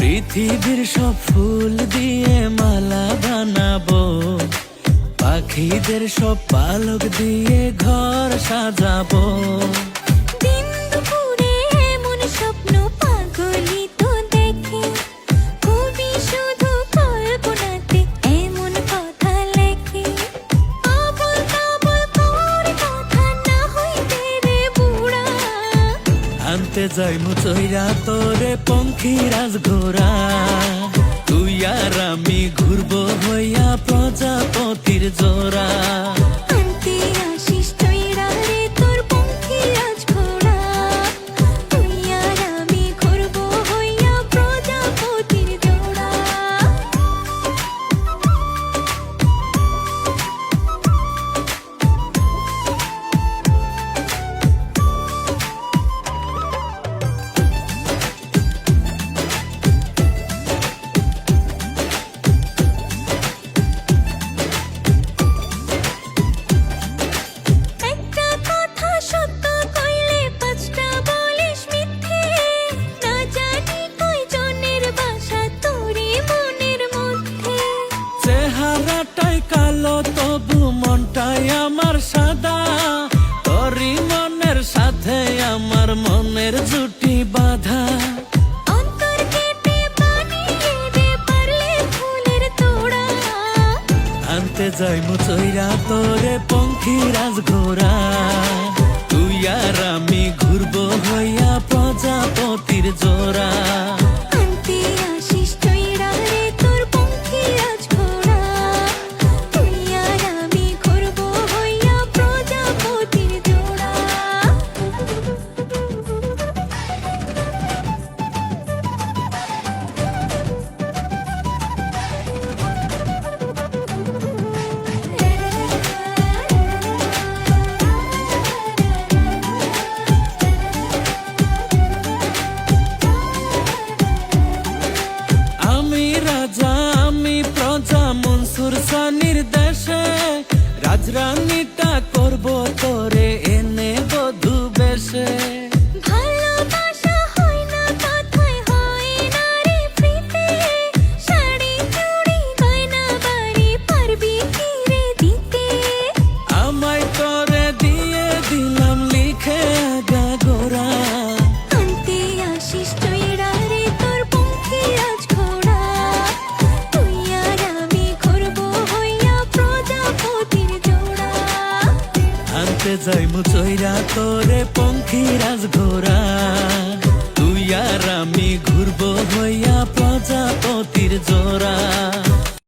পৃথিবীর সব ফুল দিয়ে মালা বানাবো, পাখিদের সব পালক দিয়ে ঘর সাজাবো। দিন দুপুরে এমন স্বপ্ন পাগলি তো দেখে, কবি শুধু কল্পনাতে এমন কথা লেখে। আবল তাবল তোর কথা না হইতে রে বুড়া, আনতে যাই মুচইরা তোরে পঙ্খী রাজঘোড়া। তুই আর আমি ঘুরবো হইয়া প্রজাপতির জোড়া। আনতে আসিস তৈরা রে তোর পঙ্খী রাজঘোড়া, তুই আর আমি ঘুরবো হইয়া প্রজাপতির জোড়া। একটা কথা সত্য কইলে পাঁচটা বলিস মিথ্যে, না জানি কয়জনের বাসা তোরই মনের মধ্যে। চেহারাটাই কালো তবু মনটাই আমার সাদা, তোরই মনের সাথে আমার মনের জুটি বাঁধা। অন্তর কেটে বানিয়ে দে পারলে ফুলের তোড়া, আনতে যাই মুচইরা তোরে পঙ্খী রাজঘোড়া। তুই আর আমি ঘুরবো হইয়া প্রজাপতির জোড়া। আনতে আসিস তৈরা রে তোর পঙ্খী রাজঘোড়া, তুই আর আমি ঘুরবো হইয়া প্রজাপতির জোড়া। আমি রাজা আমি প্রজা মনসুর সানির দেশে, রাজরানীটা করবো তোরে এনে বধূ বেশে। ভালোবাসা হয় না কথায়, হয় না রে ফ্রিতে, শাড়ি চুড়ি গয়না বাড়ি পারবি কি রে দিতে। আমায় তোরে দিয়ে দিলাম লিখে আগা গোরা। আনতে আসিস তৈরা রে তোর পঙ্খী রাজঘোড়া, তুই আর আমি ঘুরবো হইয়া প্রজাপতির জোড়া। আনতে যাই মুচইরা তোরে পঙ্খী রাজঘোড়া। তুই আর আমি ঘুরবো হইয়া প্রজাপতির জোড়া।